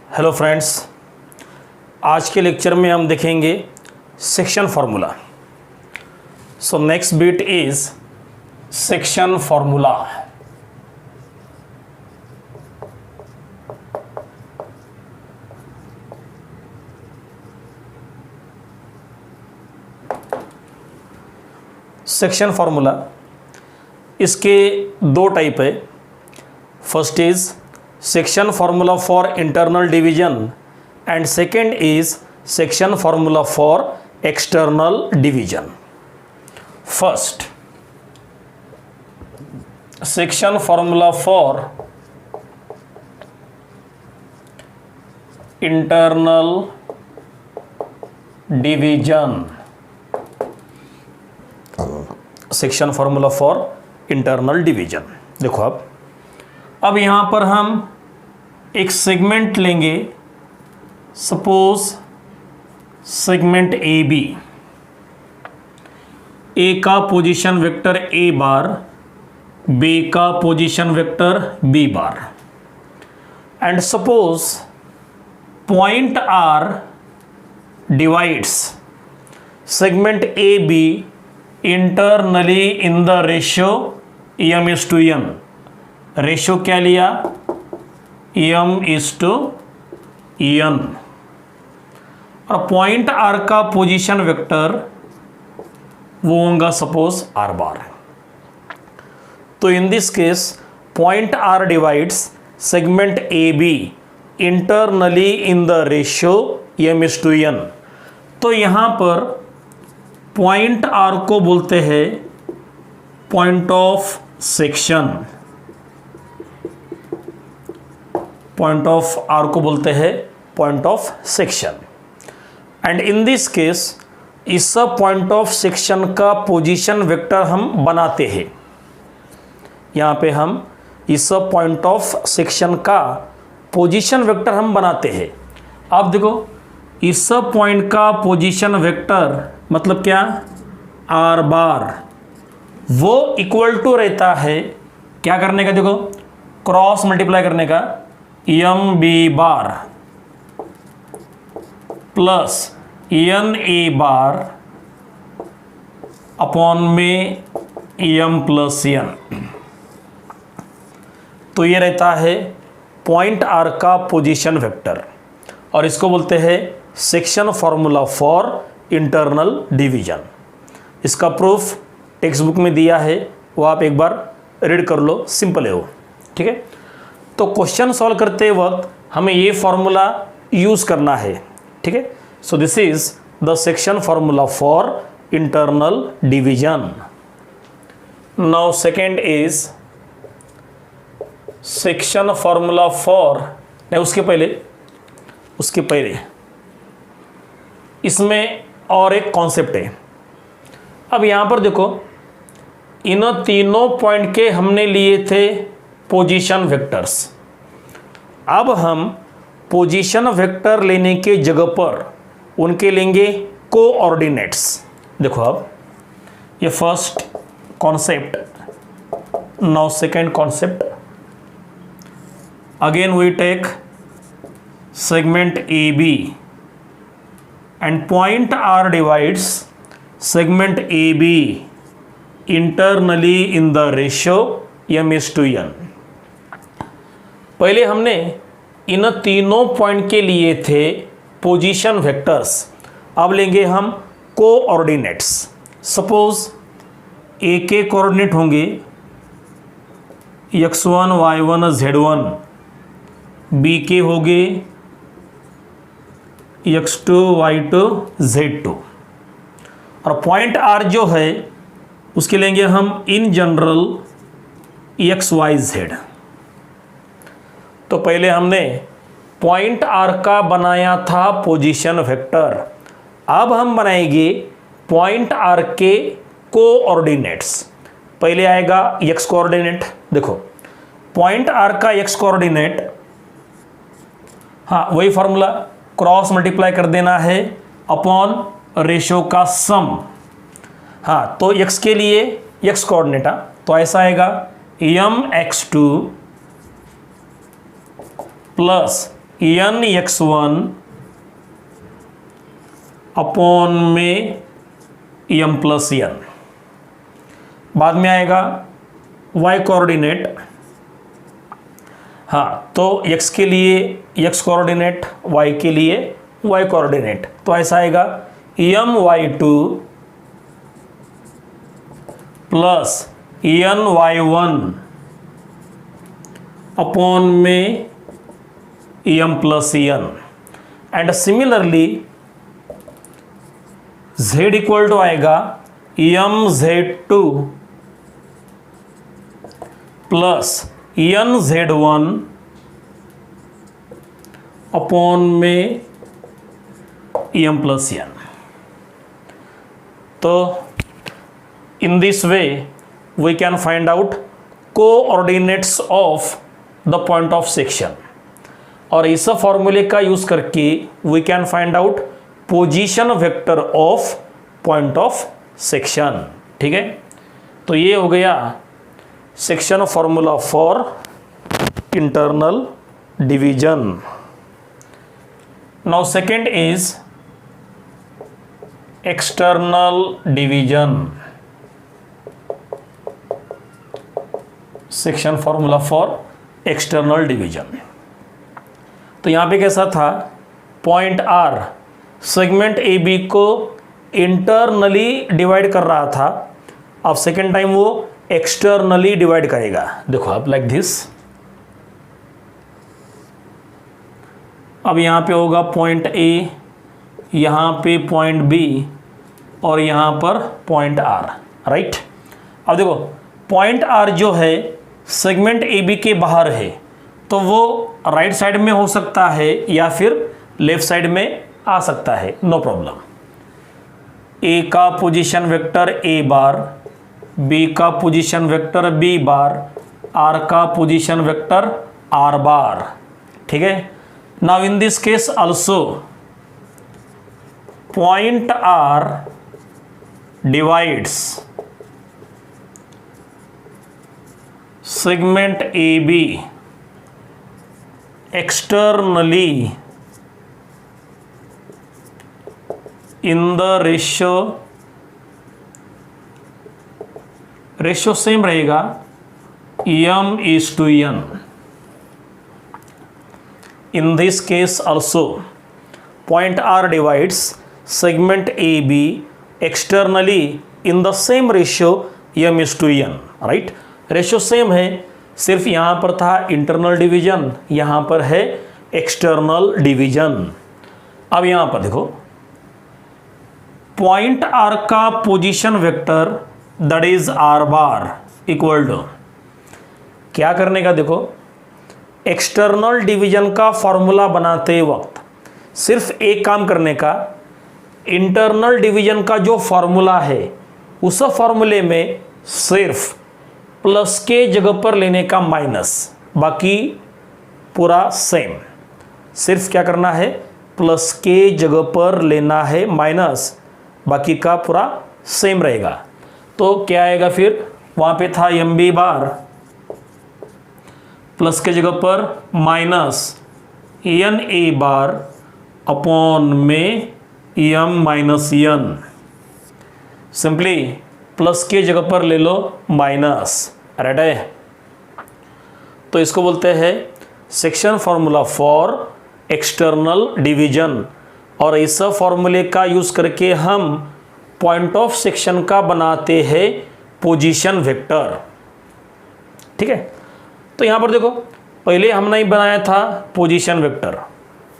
Hello friends, आज के lecture में हम देखेंगे section formula. So next bit is section formula. Section formula इसके दो टाइप है। First is section formula for internal division and second is section formula for external division. First, section formula for internal division. Section formula for internal division. देखो अब यहाँ पर हम एक segment लेंगे, suppose segment A B. A का position vector A bar, B का position vector B bar, and suppose point R divides segment A B internally in the ratio M is to N. Ratio क्या लिया? M is to N. और point R का position vector वो होगा suppose R bar. तो in this case point R divides segment A B internally in the ratio M is to N. तो यहां पर पॉइंट आर को बोलते हैं point of section. Point of R को बोलते हैं point of section. And in this case इस पॉइंट ऑफ सेक्शन का पोजीशन वेक्टर हम बनाते हैं। यहाँ पे हम इस पॉइंट ऑफ सेक्शन का पोजीशन वेक्टर हम बनाते हैं। अब देखो इस पॉइंट का पोजीशन वेक्टर मतलब क्या? आर बार। वो इक्वल टू रहता है क्या करने का? देखो क्रॉस मल्टीप्लाई करने का, M B bar plus N A bar upon में एम प्लस एन। तो ये रहता है पॉइंट आर का पोजीशन वेक्टर और इसको बोलते हैं section formula for internal division. इसका प्रूफ टेक्स्ट बुक में दिया है, वो आप एक बार रीड कर लो, सिंपल है वो। ठीक है, तो क्वेश्चन सॉल्व करते वक्त हमें ये फॉर्मूला यूज करना है। ठीक है, so this is the section formula for internal division. Now second is section formula for, नहीं उसके पहले इसमें और एक कॉन्सेप्ट है। अब यहां पर देखो इन तीनों पॉइंट के हमने लिए थे पोजीशन वेक्टर्स। अब हम पोजीशन वेक्टर लेने के जगह पर उनके लेंगे कोऑर्डिनेट्स। देखो अब ये first concept, now second concept. Again we take segment A B and point R divides segment A B internally in the ratio M is to N. पहले हमने इन तीनों पॉइंट के लिए थे पोजीशन वेक्टर्स, अब लेंगे हम कोऑर्डिनेट्स। सपोज ए के कोऑर्डिनेट होंगे x1 y1 z1, बी के होंगे x2 y2 z2 और पॉइंट आर जो है उसके लेंगे हम in general x Y Z. तो पहले हमने पॉइंट आर का बनाया था पोजीशन वेक्टर, अब हम बनाएंगे पॉइंट आर के कोऑर्डिनेट्स। पहले आएगा एक्स कोऑर्डिनेट। देखो पॉइंट आर का एक्स कोऑर्डिनेट, हाँ वही फॉर्मूला, क्रॉस मल्टीप्लाई कर देना है अपॉन रेशियो का सम। हाँ तो एक्स के लिए एक्स कोऑर्डिनेट, तो ऐसा आएगा mx2 plus N x1 upon में एम प्लस एन। बाद में आएगा y कोऑर्डिनेट, हाँ तो x के लिए x कोऑर्डिनेट, y के लिए y कोऑर्डिनेट, तो ऐसा आएगा M y2 plus N y1 upon में M plus N. And similarly z equal to आएगा M z2 plus N z1 upon में एम प्लस एन। तो in this way we can find out coordinates of the point of section, और इस फॉर्मूले का use करके we can find out position vector of point of section। ठीक है, तो ये हो गया section formula for internal division. Now second is external division. Section formula for external division. तो यहां पे कैसा था, point R segment A B को इंटरनली डिवाइड कर रहा था, अब सेकेंड टाइम वो एक्सटर्नली डिवाइड करेगा। देखो आप लाइक दिस, अब यहां पे होगा पॉइंट ए, यहां पे पॉइंट बी और यहां पर पॉइंट आर, राइट। अब देखो पॉइंट आर जो है सेगमेंट ए बी के बाहर है, तो वो राइट साइड में हो सकता है या फिर लेफ्ट साइड में आ सकता है, नो प्रॉब्लम। ए का position vector A bar, B का position vector B bar, R का पोजीशन वेक्टर आर बार। ठीक है, now in this case also point R divides segment AB externally in the ratio same रहेगा m:n। in this case also point R divides segment AB externally in the same ratio m:n, right। Ratio same है, सिर्फ यहां पर था internal division, यहां पर है external division. अब यहां पर देखो पॉइंट आर का position vector that is R bar equal to क्या करने का, देखो एक्सटर्नल डिवीजन का फॉर्मूला बनाते वक्त सिर्फ एक काम करने का, इंटरनल डिवीजन का जो फॉर्मूला है उस फॉर्मूले में सिर्फ प्लस के जगह पर लेने का माइनस, बाकी पूरा सेम। सिर्फ क्या करना है, प्लस के जगह पर लेना है माइनस, बाकी का पूरा सेम रहेगा। तो क्या आएगा फिर, वहां पे था एम बी बार, प्लस के जगह पर minus N A bar upon में M minus N. Simply plus के जगह पर ले लो माइनस, राइट है। तो इसको बोलते हैं section formula for external division, और इस फॉर्मूले का यूज करके हम पॉइंट ऑफ सेक्शन का बनाते हैं पोजीशन वेक्टर। ठीक है, तो यहां पर देखो पहले हमने बनाया था पोजीशन वेक्टर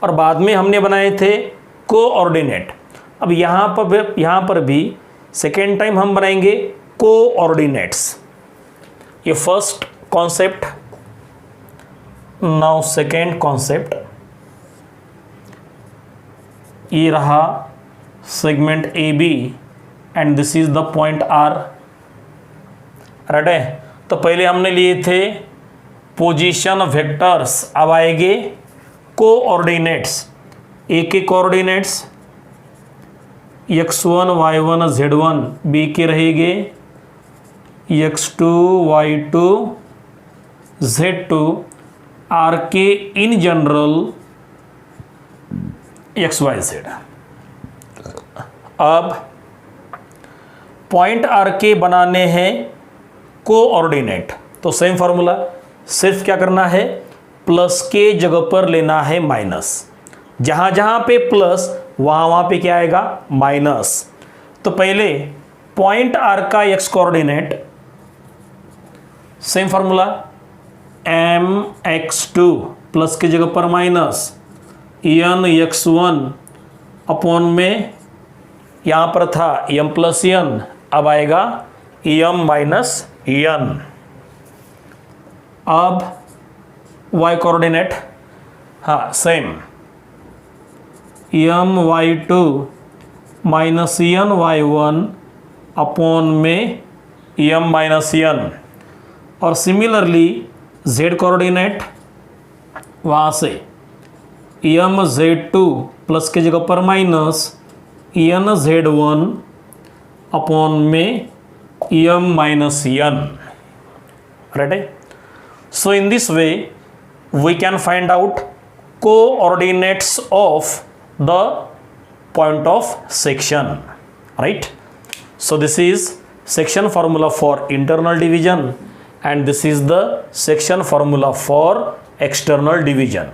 और बाद में हमने बनाए थे कोऑर्डिनेट। अब यहां पर भी सेकेंड टाइम हम बनाएंगे कोऑर्डिनेट्स। ये first concept, now second concept. ये रहा segment A B and this is the point R, right है। तो पहले हमने लिए थे पोजीशन वेक्टर्स, अब आएंगे कोऑर्डिनेट्स। ए के coordinates x1 y1 z1, B के रहेंगे x2 y2 z2, आर के in general x Y Z. अब पॉइंट आर के बनाने हैं कोऑर्डिनेट, तो सेम फॉर्मूला, सिर्फ क्या करना है, प्लस के जगह पर लेना है माइनस। जहां जहां पे प्लस वहां पे क्या आएगा, माइनस। तो पहले पॉइंट आर का x coordinate, same formula, mx2 plus की जगह पर माइनस n x1 अपॉन में यहां पर था m प्लस n, अब आएगा m माइनस n। अब y कोऑर्डिनेट, हाँ same, my2 minus n y1 upon में m माइनस n। और सिमिलरली z कोऑर्डिनेट, वहाँ से mz2 प्लस की जगह पर माइनस nz1 अपॉन में m minus n, right. So in this way we can find out coordinates of the point of section, right? So this is section formula for internal division and this is the section formula for external division।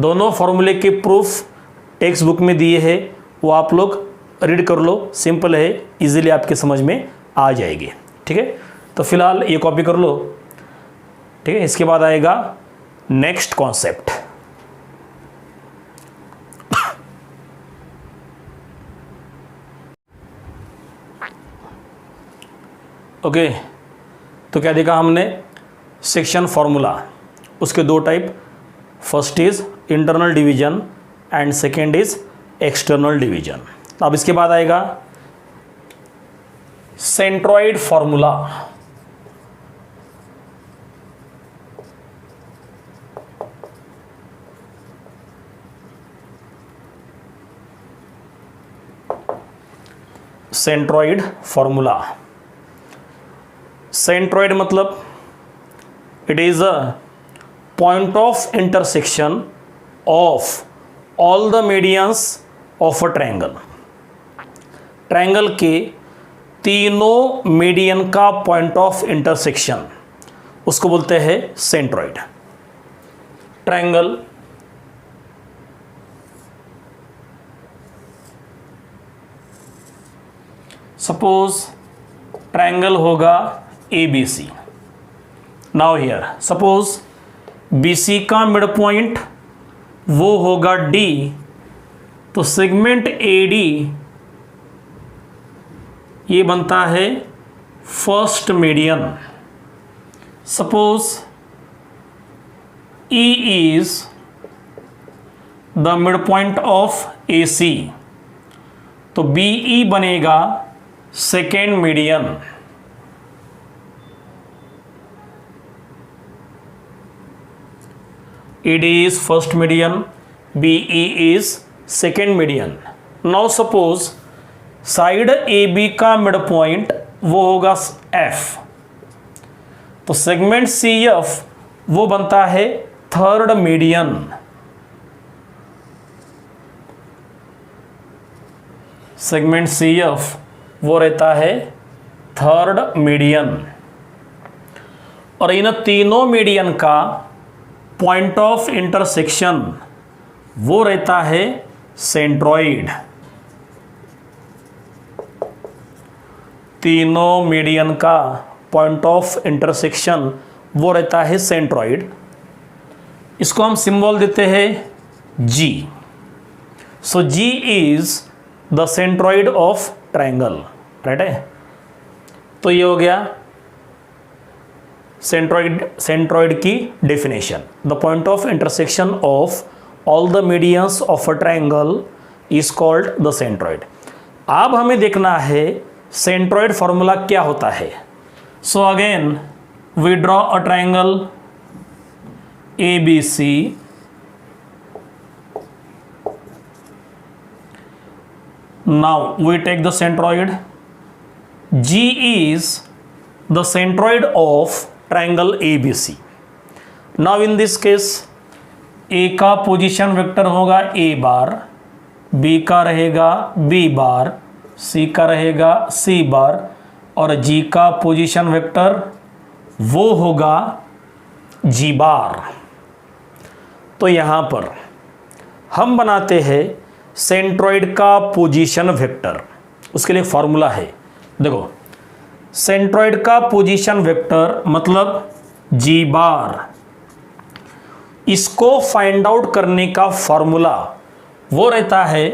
दोनों फॉर्मूले के proof textbook में दिए हैं, वो आप लोग read कर लो, सिंपल है, इजीली आपके समझ में आ जाएगी, ठीक है। तो फिलहाल ये कॉपी कर लो, ठीक है। इसके बाद आएगा नेक्स्ट कॉन्सेप्ट। ओके, तो क्या देखा हमने, सेक्शन फॉर्मूला, उसके दो type, first is internal division and second is external division. अब इसके बाद आएगा centroid formula. Centroid formula, centroid मतलब it is a point of intersection of all the medians of a triangle. Triangle के तीनों median का पॉइंट ऑफ इंटरसेक्शन, उसको बोलते हैं सेंट्रॉइड। ट्रायंगल सपोज ट्रायंगल होगा ABC। Now here suppose BC का mid point वो होगा D, तो सेगमेंट AD ये बनता है first median. Suppose E is the mid point of AC, तो BE बनेगा second median. AD is first median, BE is second median। Now suppose side AB का मिड पॉइंट वो होगा F, तो सेगमेंट CF वो बनता है थर्ड मीडियन। सेगमेंट CF वो रहता है थर्ड मीडियन, और इन तीनों मीडियन का पॉइंट ऑफ इंटरसेक्शन वो रहता है सेंट्रॉइड। तीनों मीडियन का पॉइंट ऑफ इंटरसेक्शन वो रहता है सेंट्रॉइड। इसको हम सिंबल देते हैं G। So G is the centroid of triangle, right है। तो ये हो गया सेंट्रॉइड की definition. The point of intersection of all the medians of a triangle is called the centroid. अब हमें देखना है सेंट्रॉइड फॉर्मूला क्या होता है। So again we draw a triangle ABC, now we take the centroid. G is the centroid of triangle ABC। now in this case A का position vector होगा A bar, B का रहेगा B bar, सी का रहेगा सी बार और जी का position vector वो होगा जी बार। तो यहाँ पर हम बनाते हैं सेंट्रॉइड का पोजीशन वेक्टर। उसके लिए फॉर्मूला है, देखो सेंट्रॉइड का पोजीशन वेक्टर मतलब जी बार, इसको फाइंड आउट करने का फॉर्मूला वो रहता है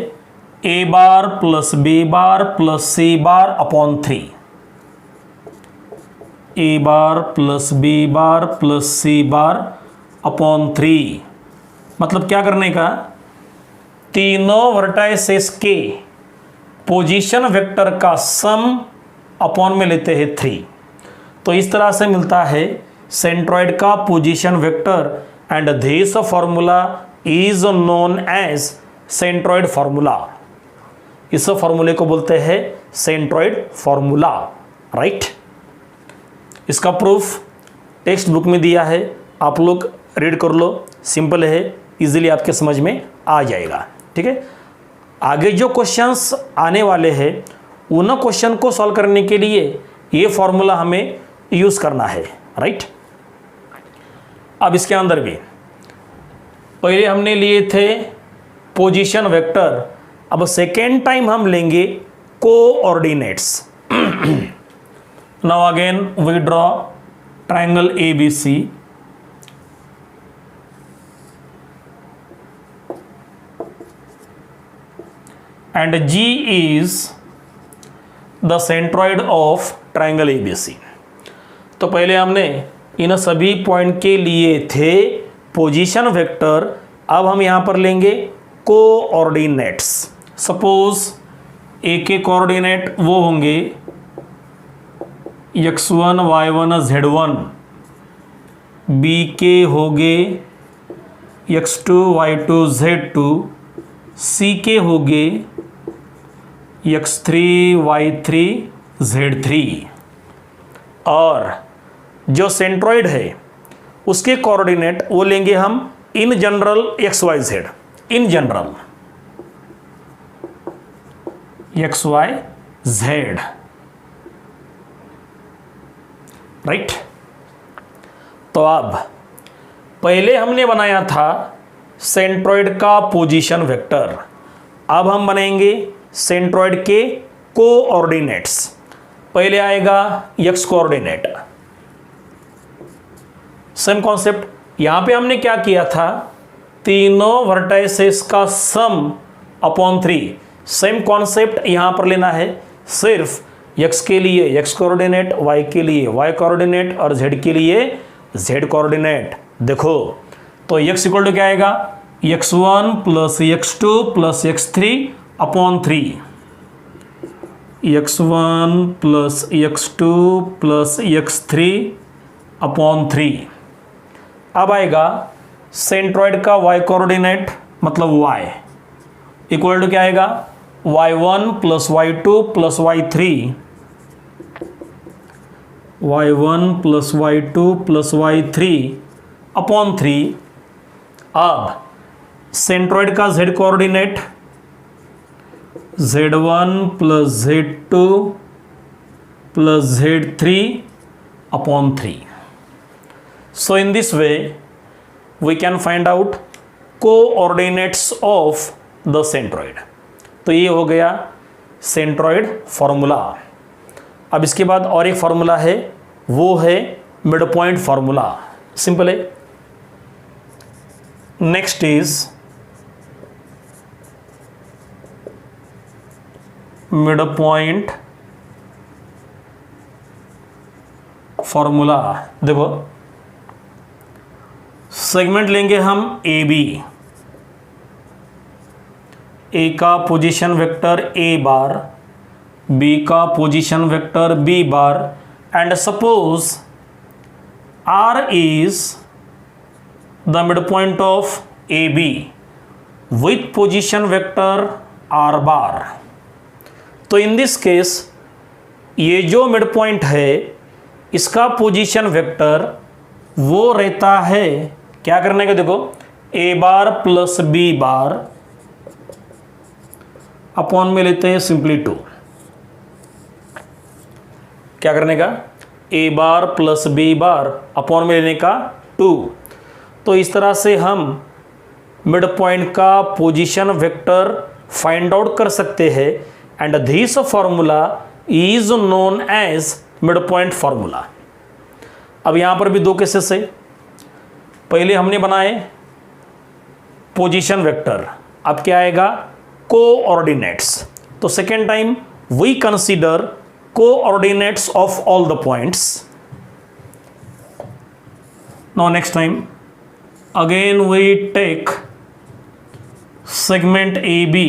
ए bar plus B bar plus सी बार अपॉन 3। ए bar plus B bar plus सी बार अपॉन 3 मतलब क्या करने का, तीनों वर्टाइसेस के पोजीशन वेक्टर का सम अपॉन में लेते हैं 3। तो इस तरह से मिलता है सेंट्रॉइड का position vector and this formula is known as centroid formula. इस फॉर्मूले को बोलते हैं सेंट्रॉइड फॉर्मूला, राइट। इसका प्रूफ टेक्स्ट बुक में दिया है, आप लोग रीड कर लो, सिंपल है, इजीली आपके समझ में आ जाएगा, ठीक है। आगे जो क्वेश्चंस आने वाले हैं उन क्वेश्चन को सॉल्व करने के लिए ये फॉर्मूला हमें यूज करना है, राइट। अब इसके अंदर भी पहले हमने लिए थे पोजीशन वेक्टर, अब सेकेंड टाइम हम लेंगे coordinates. Now again we draw triangle ABC and G is the centroid of triangle ABC। तो पहले हमने इन सभी पॉइंट के लिए थे पोजीशन वेक्टर, अब हम यहां पर लेंगे कोऑर्डिनेट्स। सपोज ए के कोऑर्डिनेट वो होंगे x1 y1 z1, बी के होंगे x2 y2 z2, सी के होंगे x3 y3 z3 और जो सेंट्रॉइड है उसके कोऑर्डिनेट वो लेंगे हम in general xyz, in general xyz, right. तो अब पहले हमने बनाया था सेंट्रॉइड का पोजीशन वेक्टर, अब हम बनाएंगे सेंट्रॉइड के कोऑर्डिनेट्स। पहले आएगा x कोऑर्डिनेट, सेम कॉन्सेप्ट। यहां पे हमने क्या किया था, तीनों वर्टाइसेस का सम अपॉन 3, सेम कॉन्सेप्ट यहां पर लेना है, सिर्फ x के लिए x कोऑर्डिनेट, y के लिए y कोऑर्डिनेट और z के लिए z कोऑर्डिनेट। देखो तो x इक्वल टू क्या आएगा, x1 plus x2 plus x3 upon 3, x1 plus x2 plus x3 upon 3। अब आएगा सेंट्रॉइड का y कोऑर्डिनेट मतलब y इक्वल टू क्या आएगा, y1 plus y2 plus y3, y1 plus y2 plus y3 upon 3। अब centroid का z coordinate z1 plus z2 plus z3 upon 3। So in this way we can find out coordinates of the centroid। तो ये हो गया centroid formula. अब इसके बाद और एक फॉर्मूला है, वो है मिड पॉइंट फॉर्मूला, सिंपल है। Next is mid point formula. देखो सेगमेंट लेंगे हम ए बी, ए का position vector A bar, B का position vector B bar and suppose R is the mid point of A B with position vector R bar. तो in this case ये जो mid point है इसका position vector वो रहता है, क्या करने का, देखो A bar plus B bar upon में लेते हैं सिंपली 2। क्या करने का, A bar plus B bar upon में लेने का 2। तो इस तरह से हम मिड पॉइंट का पोजीशन वेक्टर फाइंड आउट कर सकते हैं and this formula is known as mid point formula. अब यहां पर भी दो केसेस है। पहले हमने बनाए पोजीशन वेक्टर, अब क्या आएगा, कोऑर्डिनेट्स। तो second time we consider coordinates of all the points. Now next time again we take segment AB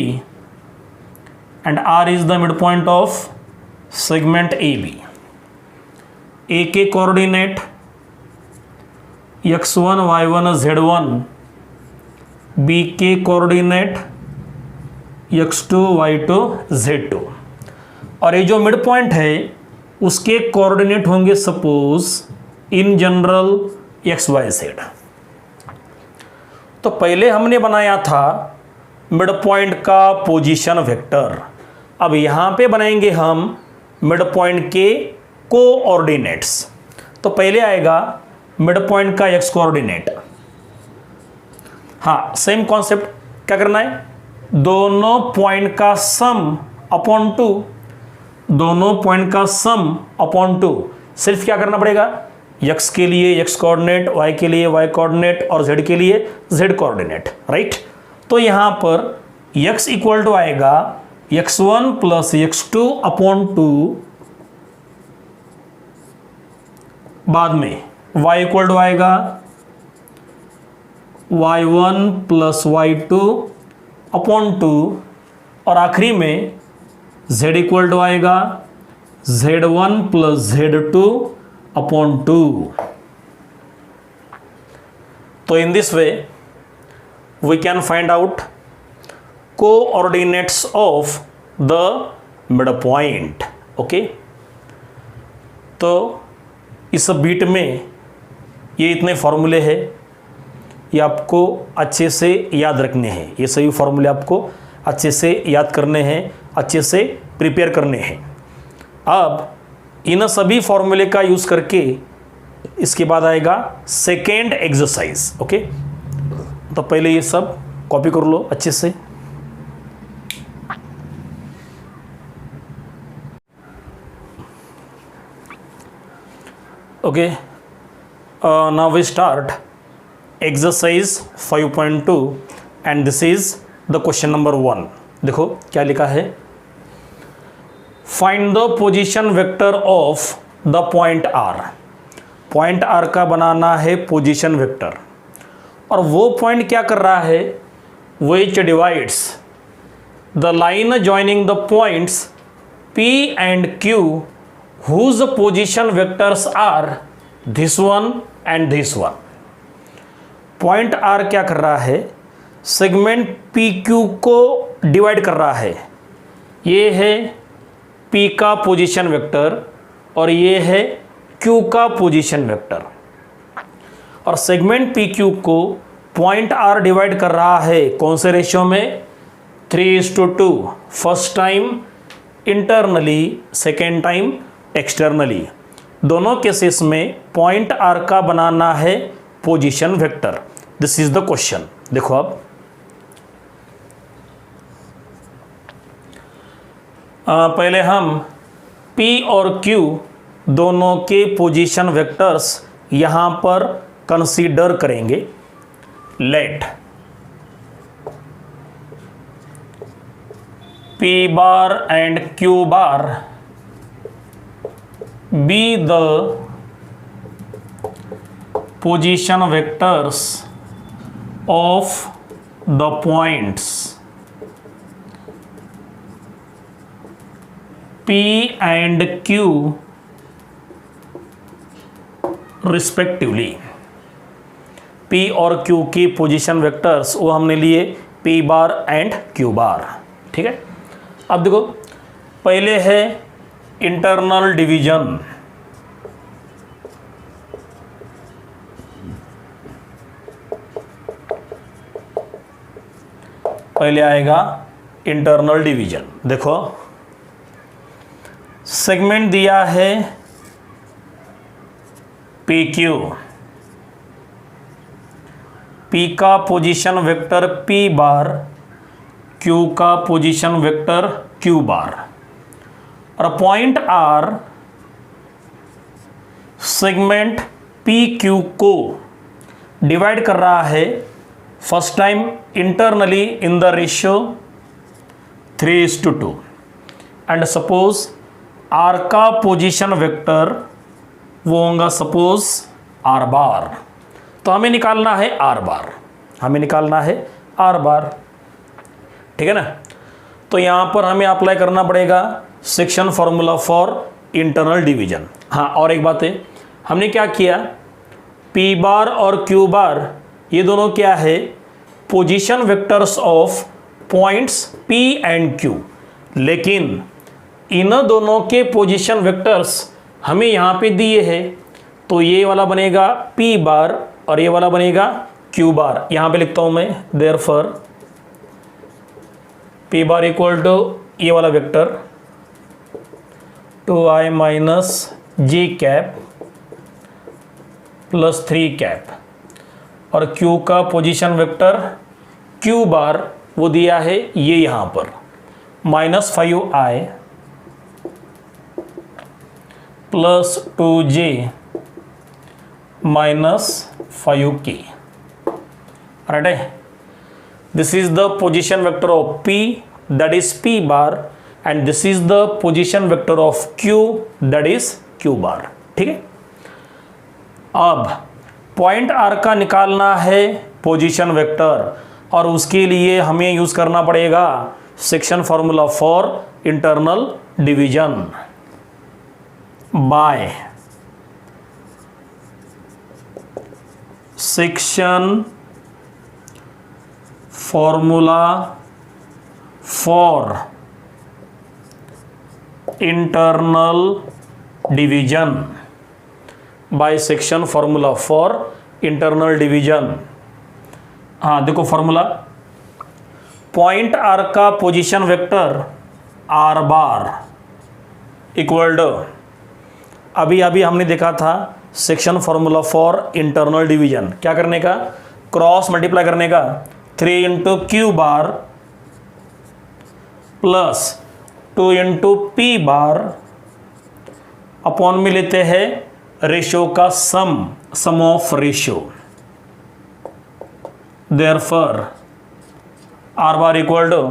and R is the midpoint of segment AB. A के coordinate x1 y1 z1, B के coordinate x2 y2 z2 और ये जो mid point है उसके coordinate होंगे suppose in general x Y Z. तो पहले हमने बनाया था मिड पॉइंट का पोजीशन वेक्टर, अब यहाँ पे बनाएंगे हम मिड पॉइंट के कोऑर्डिनेट्स। तो पहले आएगा मिड पॉइंट का एक्स कोऑर्डिनेट, हाँ सेम कॉन्सेप्ट, क्या करना है, दोनों पॉइंट का सम अपॉन 2, दोनों पॉइंट का सम अपॉन 2। सिर्फ क्या करना पड़ेगा, x के लिए x कोऑर्डिनेट, y के लिए y कोऑर्डिनेट और z के लिए z कोऑर्डिनेट, राइट। तो यहां पर x इक्वल टू आएगा x1 प्लस x2 अपॉन 2, बाद में y इक्वल टू आएगा y1 प्लस y2 अपॉन 2 और आखिरी में z इक्वल टू आएगा z1 प्लस z2 अपॉन 2। तो in this way we can find out coordinates of the mid point. Okay, तो इस बीट में ये इतने फॉर्मूले हैं, ये आपको अच्छे से याद रखने हैं, ये सभी फॉर्मूले आपको अच्छे से याद करने हैं, अच्छे से प्रिपेयर करने हैं। अब इन सभी फॉर्मूले का यूज़ करके इसके बाद आएगा सेकेंड एक्सरसाइज। ओके, तो पहले ये सब कॉपी कर लो अच्छे से। Okay, now we start exercise 5.2 and this is the question number 1। देखो क्या लिखा है, find the position vector of the point R। Point R का बनाना है पोजीशन वेक्टर, और वो पॉइंट क्या कर रहा है, which divides the line joining the points P and Q whose position vectors are this one and this one. Point R क्या कर रहा है, सेगमेंट PQ को डिवाइड कर रहा है। ये है P का पोजीशन वेक्टर और ये है Q का पोजीशन वेक्टर, और सेगमेंट PQ को पॉइंट R डिवाइड कर रहा है कौन से रेशियो में, 3:2। First time internally, second time externally. दोनों केसेस में पॉइंट R का बनाना है position vector. This is the question. देखो अब पहले हम P और Q दोनों के पोजीशन वेक्टर्स यहाँ पर कंसीडर करेंगे। Let P bar and Q bar be the position vectors of the points P and Q respectively. P और Q की पोजीशन वेक्टर्स वो हमने लिए P bar and Q bar. ठीक है, अब देखो पहले है इंटरनल डिवीजन। पहले आएगा इंटरनल डिवीजन। देखो सेगमेंट दिया है पी क्यू, पी का position vector P bar, Q का पोजीशन वेक्टर क्यू बार, और point R segment P Q को डिवाइड कर रहा है first time internally in the ratio 3:2 and suppose R का पोजीशन वेक्टर वो होगा सपोज आर बार। तो हमें निकालना है आर बार, हमें निकालना है आर बार, ठीक है ना। तो यहां पर हमें अप्लाई करना पड़ेगा section formula for internal division. हाँ, और एक बात है, हमने क्या किया, पी बार और क्यू बार ये दोनों क्या है, position vectors of points P and Q, लेकिन इन दोनों के पोजीशन वेक्टर्स हमें यहाँ पे दिए हैं। तो ये वाला बनेगा पी बार और ये वाला बनेगा क्यू बार। यहाँ पे लिखता हूँ मैं, therefore P bar equal to ये वाला vector 2i minus G cap plus 3 cap, और क्यू का पोजीशन वेक्टर क्यू बार वो दिया है ये यहाँ पर -5i plus 2j minus 5k, right है। This is the position vector of P, that is P bar, and this is the position vector of Q, that is Q bar, ठीक है। अब पॉइंट R का निकालना है position vector, और उसके लिए हमें यूज करना पड़ेगा section formula for internal division by section formula for internal division, by section formula for internal division. हाँ देखो फॉर्मूला, पॉइंट आर का position vector R bar equal to, अभी हमने देखा था section formula for internal division, क्या करने का, क्रॉस मल्टीप्लाई करने का, 3 into Q bar plus 2 into P bar upon में लेते हैं रेशियो का sum of ratio, therefore R bar equal to,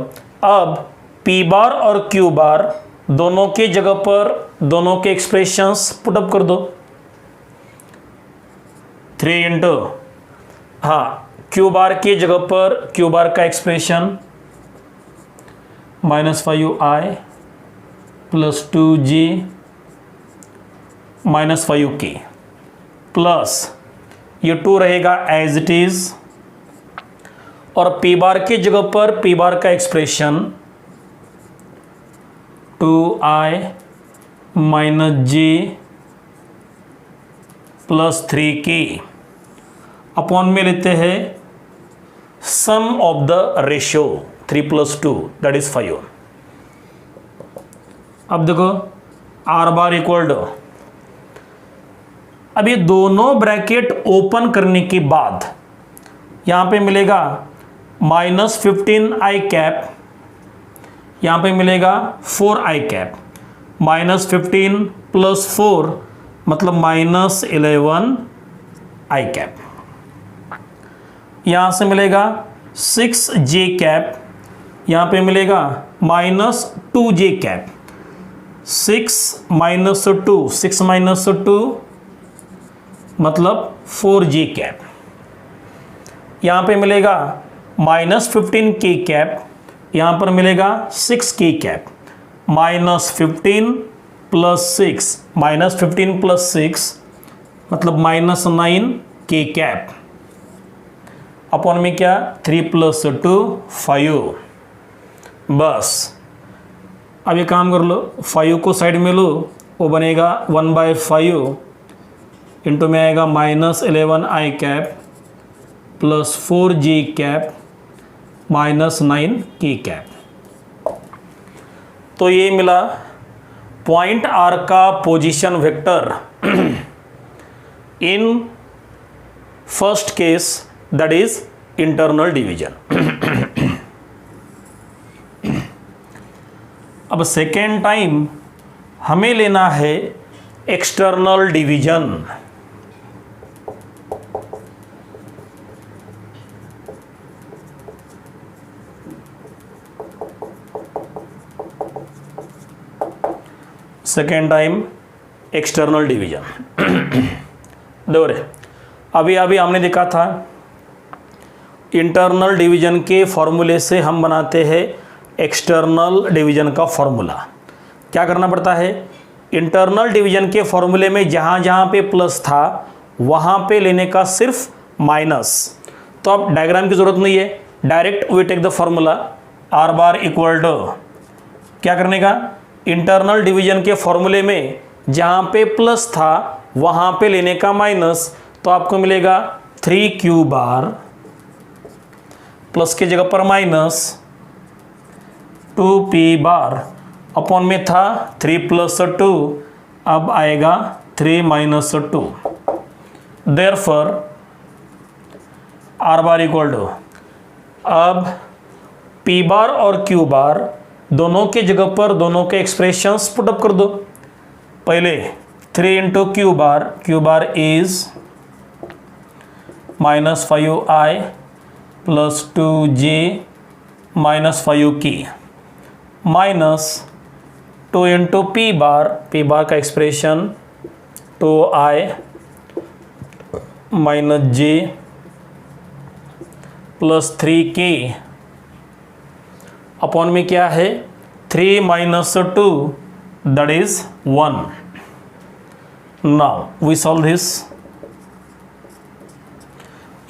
अब पी बार और क्यू बार दोनों के जगह पर दोनों के एक्सप्रेशंस पुटअप कर दो, 3 इंटू, हाँ क्यू बार की जगह पर क्यू बार का expression -5i plus 2j minus 5k plus ये 2 रहेगा एज इट इज, और पी बार की जगह पर पी बार का expression 2i minus j plus 3k upon में लेते हैं sum of the ratio 3 + 2 that is 5। अब देखो आर बार इक्वल टू, अब ये दोनों ब्रैकेट ओपन करने के बाद यहां पे मिलेगा -15i कैप, यहां पे मिलेगा 4i कैप, -15 + 4 मतलब -11i कैप, यहां से मिलेगा 6j कैप, यहां पे मिलेगा -2j कैप, 6 - 2 6 - 2 मतलब 4j कैप, यहां पे मिलेगा -15k कैप, यहां पर मिलेगा 6k कैप, -15 + 6 -15 + 6 मतलब -9k कैप, अपॉन में क्या 3 + 2 5। बस अब ये काम कर लो, 5 को साइड में लो, वो बनेगा 1/5 इंटू में आएगा -11i cap plus 4j cap -9k cap, तो ये मिला पॉइंट आर का position vector in first case, that is internal division. अब सेकेंड टाइम हमें लेना है external division. Second time external division. दो रे, अभी हमने देखा था इंटरनल डिवीजन के फॉर्मूले से हम बनाते हैं एक्सटर्नल डिवीजन का फॉर्मूला। क्या करना पड़ता है, इंटरनल डिवीजन के फॉर्मूले में जहाँ जहाँ पे प्लस था वहाँ पे लेने का सिर्फ माइनस। तो अब डायग्राम की ज़रूरत नहीं है, direct we take the formula R bar equal to क्या करने का, इंटरनल डिवीजन के फॉर्मूले में जहाँ पे प्लस था वहाँ पे लेने का माइनस। तो आपको मिलेगा 3q बार प्लस की जगह पर माइनस 2p बार अपॉन में था 3 + 2, अब आएगा 3 - 2। Therefore r bar equal to, अब p बार और q बार दोनों के जगह पर दोनों के एक्सप्रेशंस पुटअप कर दो। पहले 3 × q bar is -5i + 2j - 5k minus 2 × p बार का expression 2i - j + 3k upon में क्या है 3 - 2, that is 1। Now we solve this.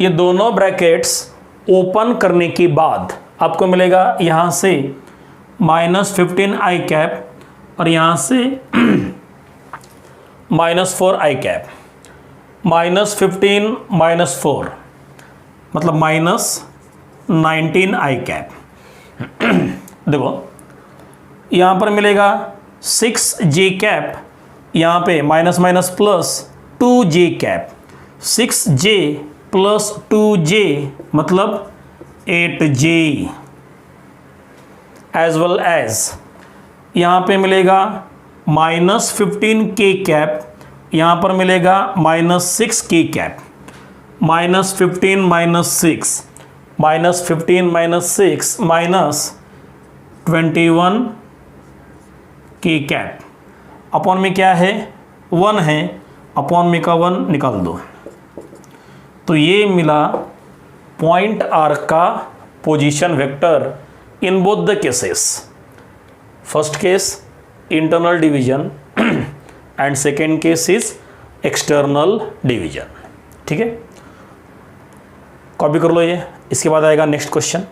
ये दोनों ब्रैकेट्स ओपन करने के बाद आपको मिलेगा यहाँ से -15i कैप और यहाँ से -4i कैप। -15 - 4 मतलब -19i कैप। देखो यहाँ पर मिलेगा 6j कैप, यहाँ पे minus plus 2j cap. 6j + 2j मतलब 8j, एज वेल एज यहाँ पे मिलेगा -15k कैप, यहाँ पर मिलेगा -6k cap. -15 - 6 -15 - 6 -21k cap upon में क्या है 1 है, अपॉन में का 1 निकाल दो। तो ये मिला पॉइंट आर का position vector in both the cases. First case internal division and second case is external division. ठीक है, कॉपी कर लो ये। इसके बाद आएगा next question.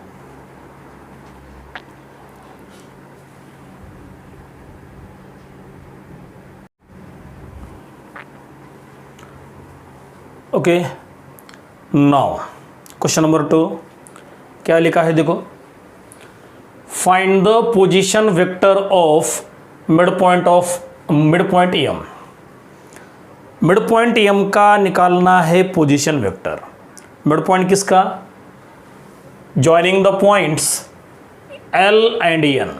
Okay, now question number 2 क्या लिखा है देखो, find the position vector of mid point M. Mid point M का निकालना है पोजीशन वेक्टर। मिड पॉइंट किसका, joining the points L and N.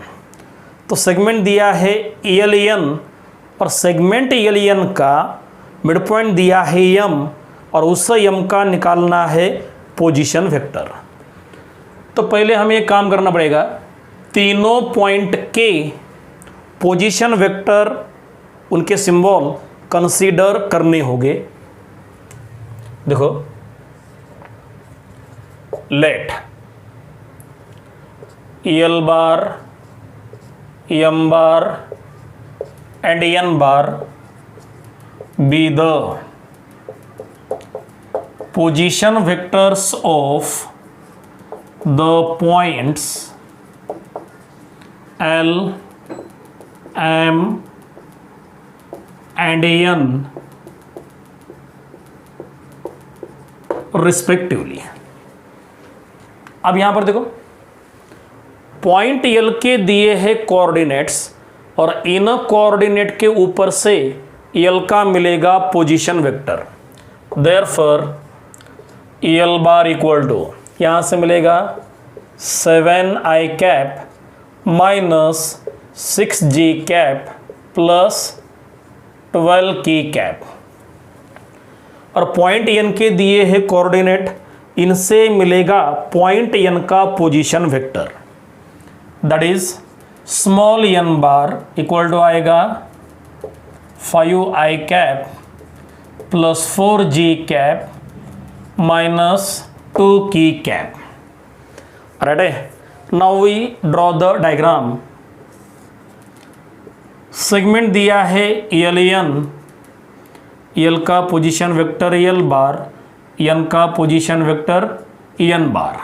तो सेगमेंट दिया है एल एन और सेगमेंट एल एन का मिड पॉइंट दिया है एम और उस एम का निकालना है पोजीशन वेक्टर। तो पहले हमें एक काम करना पड़ेगा, तीनों पॉइंट के पोजीशन वेक्टर उनके सिंबल कंसीडर करने होंगे। देखो, let L bar, M bar and N bar be the position vectors of the points L, M and N respectively। अब यहां पर देखो पॉइंट यल के दिए हैं कोऑर्डिनेट्स और इन कोऑर्डिनेट के ऊपर से यल का मिलेगा position vector. Therefore L bar equal to यहाँ से मिलेगा 7i cap minus 6j cap plus 12k cap. और पॉइंट एन के दिए हैं कोऑर्डिनेट, इनसे मिलेगा पॉइंट एन का position vector. That is small N bar equal to आएगा 5i cap plus 4j cap minus 2k cap. Alright, now we draw the diagram. Segment दिया है LN, L का position vector L bar, N का position vector N बार,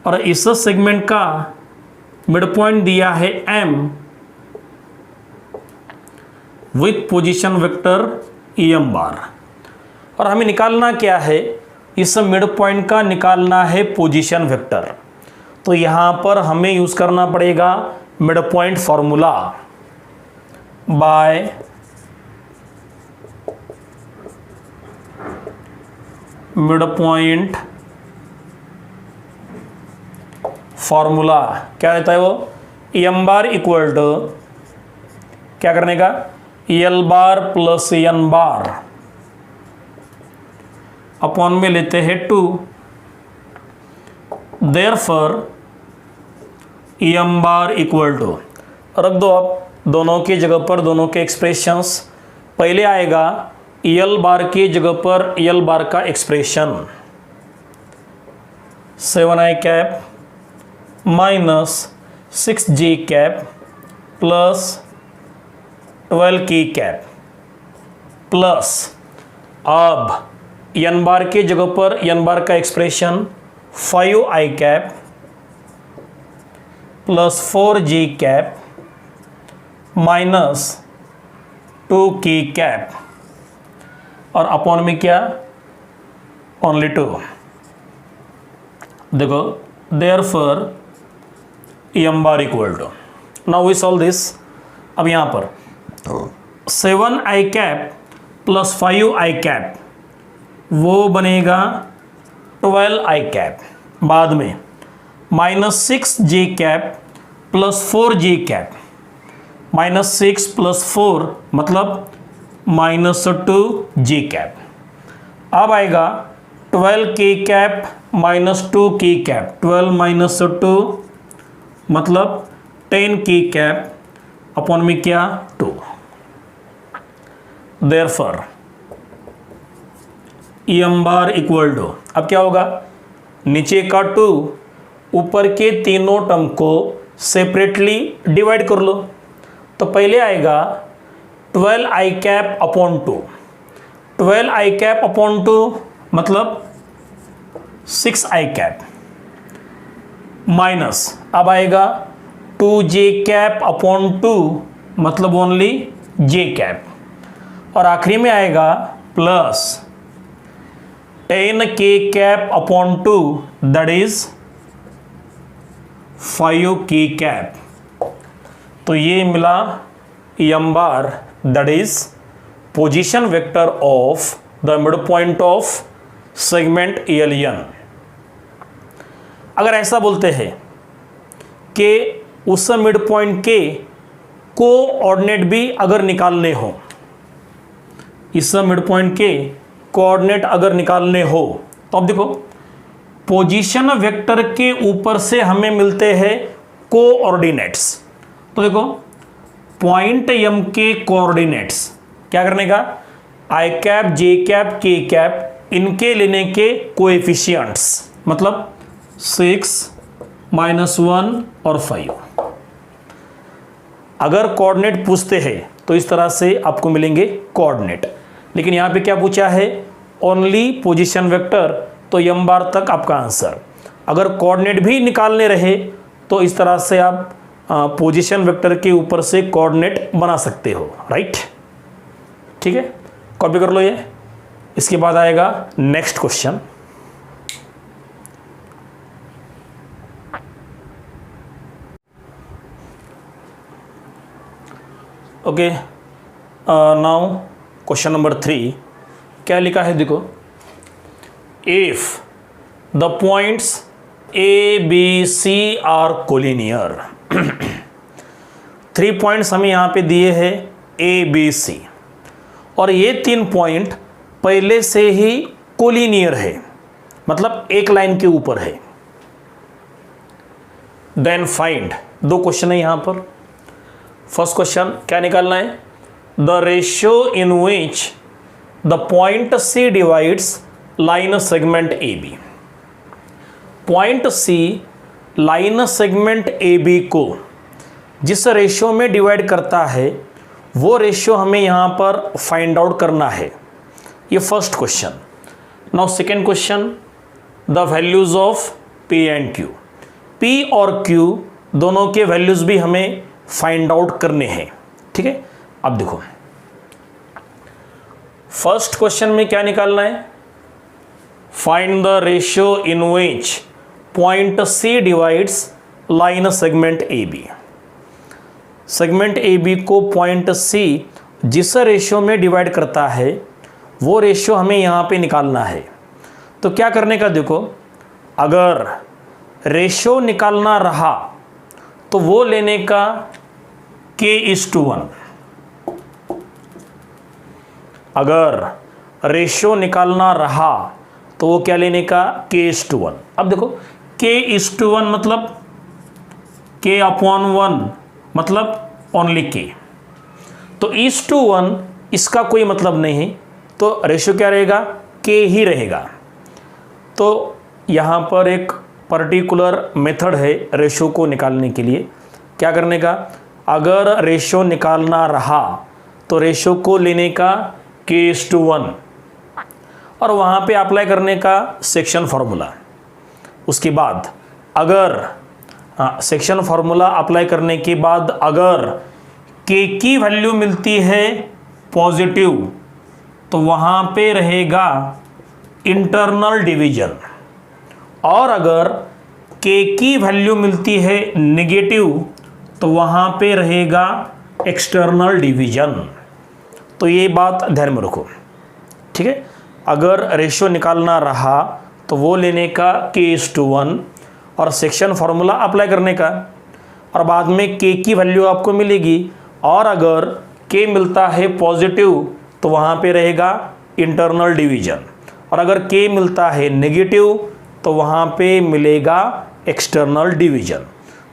और इस segment का mid point दिया है M with position vector EM बार। और हमें निकालना क्या है, इस मिड पॉइंट का निकालना है पोजीशन वेक्टर। तो यहाँ पर हमें यूज़ करना पड़ेगा mid point formula by mid point formula. क्या रहता है वो, एम बार इक्वल टू क्या करने का, L bar plus N bar upon में लेते हैं 2। Therefore M bar equal to, रख दो आप दोनों की जगह पर दोनों के एक्सप्रेशंस। पहले आएगा एल बार की जगह पर एल बार का expression 7i cap minus 6j cap plus 12k cap plus, अब एन बार के जगह पर एन बार का expression 5i cap plus 4j cap minus 2k cap और अपॉन में क्या, ओनली 2। देखो, therefore M bar equal to, now we solve this. अब यहाँ पर 7i cap plus 5i cap वो बनेगा 12i कैप, बाद में minus 6j cap plus 4j cap, minus 6 plus 4 मतलब माइनस 2j कैप। अब आएगा 12k cap minus 2k cap, 12 minus 2 मतलब 10k कैप अपॉन में क्या, 2। Therefore M bar equal to, अब क्या होगा, नीचे का 2 ऊपर के तीनों टर्म को सेपरेटली डिवाइड कर लो। तो पहले आएगा 12i cap upon 2, 12i cap upon 2 मतलब 6i कैप माइनस, अब आएगा 2j कैप अपॉन 2 मतलब ओनली j कैप, और आखिरी में आएगा plus 10k cap upon 2 that is 5k cap. तो ये मिला M bar that is position vector of the mid point of segment LN. अगर ऐसा बोलते हैं कि उस मिड पॉइंट के कोऑर्डिनेट भी अगर निकालने हो, इस मिड पॉइंट के कोऑर्डिनेट अगर निकालने हो, तो अब देखो पोजीशन वेक्टर के ऊपर से हमें मिलते हैं कोऑर्डिनेट्स। तो देखो पॉइंट एम के कोऑर्डिनेट्स क्या करने का, आई कैप जे कैप के कैप इनके लेने के कोएफिशिएंट्स, मतलब 6 -1 और 5। अगर कोऑर्डिनेट पूछते हैं तो इस तरह से आपको मिलेंगे कोऑर्डिनेट, लेकिन यहाँ पे क्या पूछा है, ओनली पोजीशन वेक्टर, तो एम बार तक आपका आंसर। अगर कोऑर्डिनेट भी निकालने रहे तो इस तरह से आप पोजीशन वेक्टर के ऊपर से कोऑर्डिनेट बना सकते हो, राइट। ठीक है, कॉपी कर लो ये। इसके बाद आएगा next question. Okay, now question number 3 क्या लिखा है देखो, if the points A B C are collinear 3 points हमें यहाँ पे दिए हैं ए बी सी, और ये 3 पॉइंट पहले से ही कोलिनियर है, मतलब एक लाइन के ऊपर है। देन फाइंड, 2 क्वेश्चन है यहाँ पर। फर्स्ट क्वेश्चन क्या निकालना है, the ratio in which the point C divides line segment A B. Point C line segment A B को जिस रेशियो में डिवाइड करता है वो रेशियो हमें यहाँ पर फाइंड आउट करना है। ये first question. Now second question, the values of P and Q. P और क्यू दोनों के वैल्यूज भी हमें फाइंड आउट करने हैं। ठीक है, अब देखो फर्स्ट क्वेश्चन में क्या निकालना है, find the ratio in which point C divides line segment A B. Segment A B को पॉइंट सी जिस रेशियो में डिवाइड करता है वो रेशियो हमें यहाँ पे निकालना है। तो क्या करने का देखो, अगर रेशियो निकालना रहा तो वो लेने का k:1। अगर रेशियो निकालना रहा तो वो क्या लेने का k:1। अब देखो k:1 मतलब k/1 मतलब ओनली k, तो 1:1 इसका कोई मतलब नहीं, तो रेशियो क्या रहेगा, k ही रहेगा। तो यहाँ पर एक पर्टिकुलर मेथड है रेशियो को निकालने के लिए। क्या करने का, अगर रेशियो निकालना रहा तो रेशियो को लेने का k:1 और वहाँ पे अप्लाई करने का सेक्शन फार्मूला। उसके बाद अगर सेक्शन फार्मूला अप्लाई करने के बाद अगर k की वैल्यू मिलती है पॉजिटिव तो वहाँ पे रहेगा इंटरनल डिवीजन, और अगर k की वैल्यू मिलती है नेगेटिव तो वहाँ पे रहेगा एक्सटर्नल डिवीजन। तो ये बात ध्यान में रखो। ठीक है, अगर रेशियो निकालना रहा तो वो लेने का k:1 और सेक्शन फार्मूला अप्लाई करने का, और बाद में k की वैल्यू आपको मिलेगी, और अगर k मिलता है पॉजिटिव तो वहाँ पे रहेगा इंटरनल डिवीजन, और अगर k मिलता है नेगेटिव तो वहाँ पे मिलेगा एक्सटर्नल डिवीजन।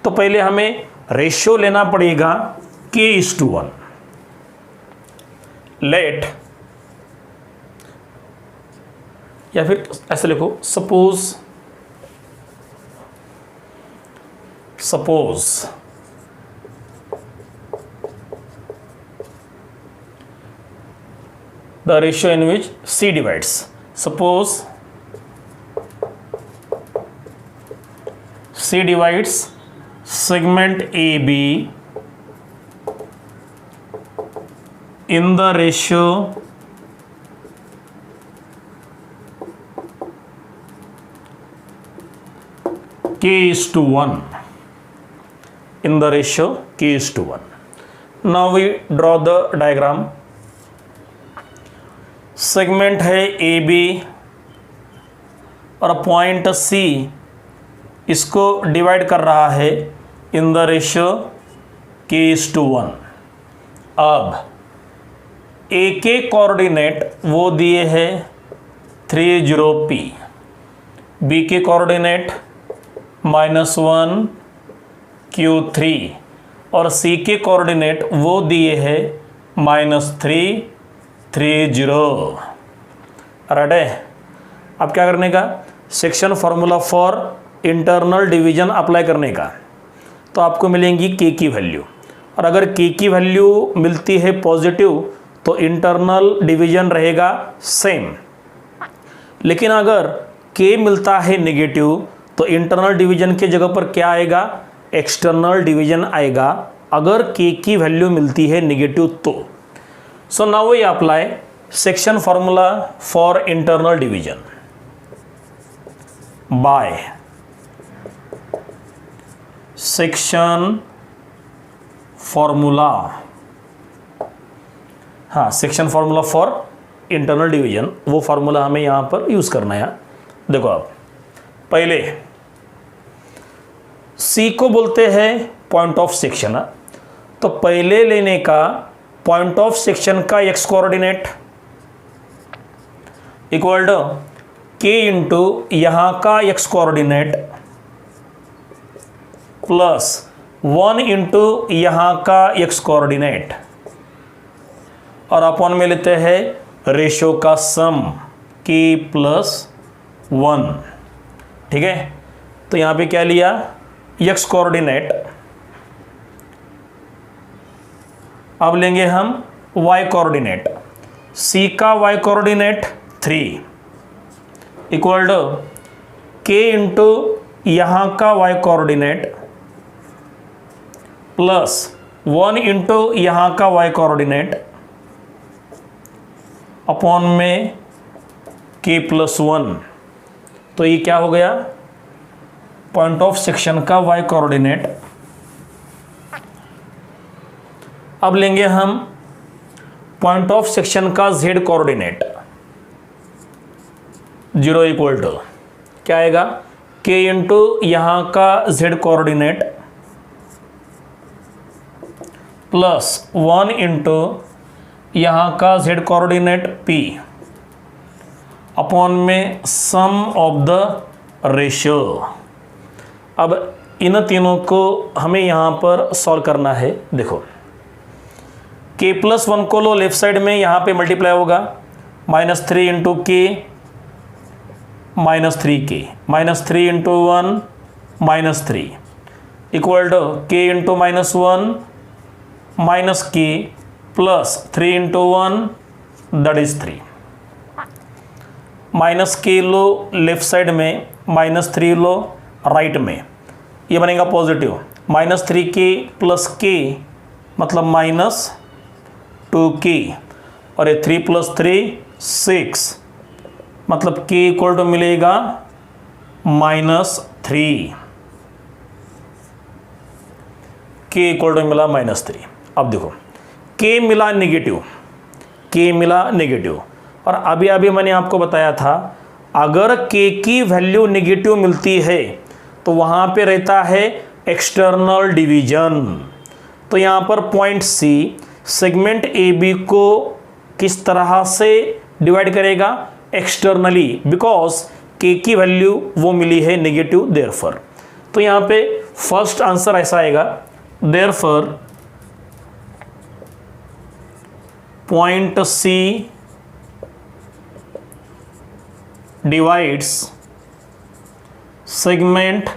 तो पहले हमें रेशियो लेना पड़ेगा k:1। लेट, या फिर ऐसे लिखो, suppose the ratio in which C divides. Suppose C divides segment AB in the ratio k:1. In the ratio k:1. Now we draw the diagram. Segment है ए बी और point सी इसको divide कर रहा है इन द रेशियो k:1। अब ए के coordinate वो दिए हैं 30p, बी के कोऑर्डिनेट -1 q3 और सी के कोऑर्डिनेट वो दिए हैं -3 30। राइट है। अब क्या करने का, section formula for internal division apply करने का। तो आपको मिलेंगी k की वैल्यू, और अगर k की वैल्यू मिलती है पॉजिटिव तो इंटरनल डिवीजन रहेगा सेम, लेकिन अगर k मिलता है नेगेटिव तो इंटरनल डिवीजन के जगह पर क्या आएगा, एक्सटर्नल डिवीजन आएगा, अगर k की वैल्यू मिलती है नेगेटिव तो। So now we apply section formula for internal division by section formula हाँ, section formula for internal division, वो फार्मूला हमें यहाँ पर यूज़ करना है। देखो आप पहले सी को बोलते हैं पॉइंट ऑफ सेक्शन। तो पहले लेने का पॉइंट ऑफ सेक्शन का x coordinate equal to K into यहाँ का एक्स कोऑर्डिनेट प्लस 1 इंटू यहाँ का एक्स कोऑर्डिनेट, और अपॉन में लेते हैं रेशो का सम के प्लस 1। ठीक है, तो यहाँ पे क्या लिया, एक्स कोऑर्डिनेट। अब लेंगे हम वाई कोऑर्डिनेट। सी का Y coordinate 3 equal to K into यहाँ का वाई कोऑर्डिनेट प्लस 1 इंटू यहाँ का वाई कोऑर्डिनेट अपॉन में के प्लस 1। तो ये क्या हो गया, पॉइंट ऑफ सेक्शन का वाई कोऑर्डिनेट। अब लेंगे हम पॉइंट ऑफ सेक्शन का जेड कोऑर्डिनेट। 0 इक्वल टू क्या आएगा, के इंटू यहाँ का जेड कोऑर्डिनेट प्लस 1 इंटू यहाँ का जेड कोऑर्डिनेट पी अपॉन में सम ऑफ द रेशियो। अब इन तीनों को हमें यहाँ पर सॉल्व करना है। देखो के प्लस 1 को लो लेफ्ट साइड में, यहाँ पे मल्टीप्लाई होगा -3 इंटू के -3k -3 into 1 -3 equal to K into -1 minus के plus 3 into 1 that is 3। Minus के लो लेफ्ट साइड में, -3 लो राइट में, ये बनेगा पॉजिटिव। -3k प्लस के मतलब -2k, और ये 3 + 3 6 मतलब k इक्वल टू मिलेगा -3। k इक्वल टू मिला -3। अब देखो k मिला नेगेटिव, k मिला नेगेटिव, और अभी अभी मैंने आपको बताया था अगर k की वैल्यू नेगेटिव मिलती है तो वहाँ पे रहता है एक्सटर्नल डिवीजन। तो यहाँ पर point C segment A B को किस तरह से डिवाइड करेगा, एक्सटर्नली, बिकॉज k की वैल्यू वो मिली है नेगेटिव, देयरफॉर। तो यहाँ पे फर्स्ट आंसर ऐसा आएगा, therefore point C divides segment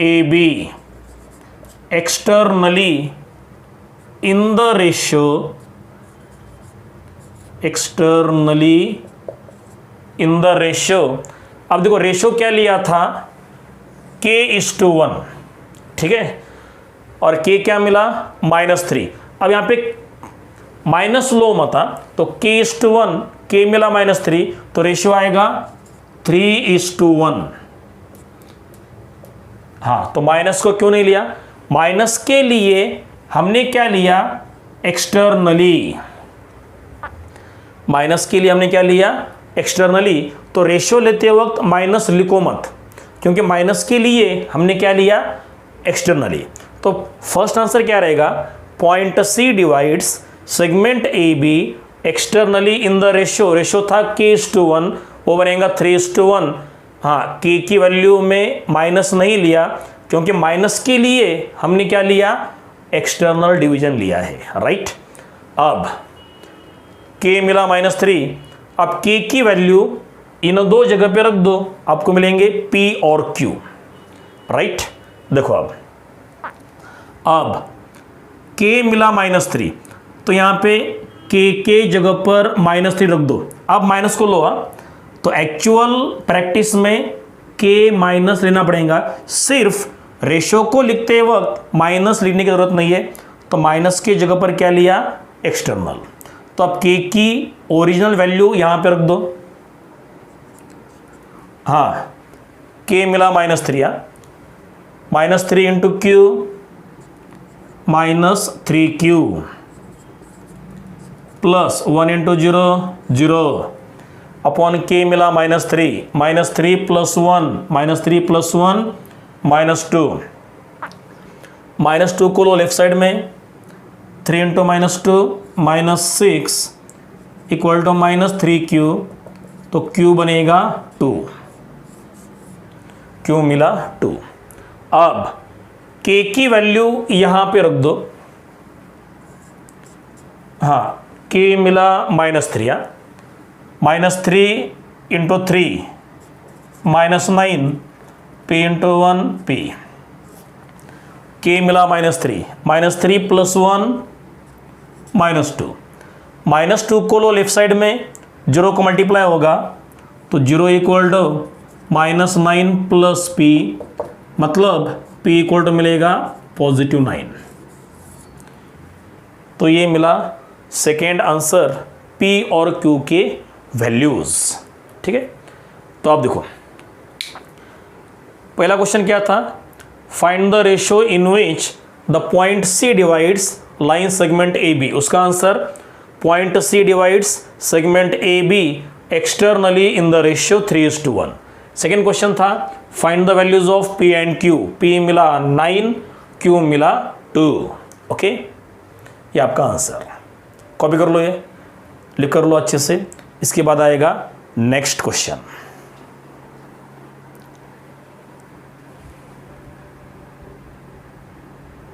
A B externally in the ratio, externally in the ratio. अब देखो रेशियो क्या लिया था, k:1, ठीक है, और k क्या मिला -3। अब यहाँ पे माइनस लो मता, तो k:1, k मिला -3, तो रेशियो आएगा 3:1। हाँ, तो माइनस को क्यों नहीं लिया, माइनस के लिए हमने क्या लिया, एक्सटर्नली। माइनस के लिए हमने क्या लिया, एक्सटर्नली। तो रेशियो लेते वक्त माइनस लिखो मत, क्योंकि माइनस के लिए हमने क्या लिया, एक्सटर्नली। तो फर्स्ट आंसर क्या रहेगा, point C divides segment A B externally in the ratio, ratio था k:1, वो बनेगा 3:1। हाँ, k की वैल्यू में माइनस नहीं लिया, क्योंकि माइनस के लिए हमने क्या लिया, एक्सटर्नल डिवीजन लिया है, राइट। अब k मिला -3, अब k की वैल्यू इन दो जगह पे रख दो, आपको मिलेंगे p और q, राइट। देखो अब k मिला -3, तो यहाँ पे k के जगह पर -3 रख दो। अब माइनस को लो, तो एक्चुअल प्रैक्टिस में k माइनस लेना पड़ेगा, सिर्फ रेशो को लिखते वक्त माइनस लिखने की जरूरत नहीं है। तो माइनस के जगह पर क्या लिया, एक्सटर्नल। तो अब k की ओरिजिनल वैल्यू यहाँ पे रख दो। हाँ, k मिला -3, -3 into Q -3q plus 1 into 0 0 upon के मिला -3 प्लस 1 -2 को लो लेफ्ट साइड में 3 इंटू -2 -6 इक्वल टू -3q तो q बनेगा 2 q मिला 2। अब k की वैल्यू यहां पे रख दो, हाँ k मिला -3 -3 into 3 -9 p into 1 p k मिला -3 प्लस 1 -2 को लो लेफ्ट साइड में 0 को मल्टीप्लाई होगा तो 0 इक्वल टू -9 प्लस p मतलब p इक्वल टू मिलेगा +9। तो ये मिला सेकेंड आंसर p और q के वैल्यूज। ठीक है, तो आप देखो पहला क्वेश्चन क्या था, find the ratio in which the point C divides line segment AB। उसका answer point C divides segment AB externally in the ratio 3:1। Second question था find the values of P and Q। P मिला 9, Q मिला 2। Okay, ये आपका answer. Copy कर लो, ये लिख कर लो अच्छे से। इसके बाद आएगा नेक्स्ट क्वेश्चन।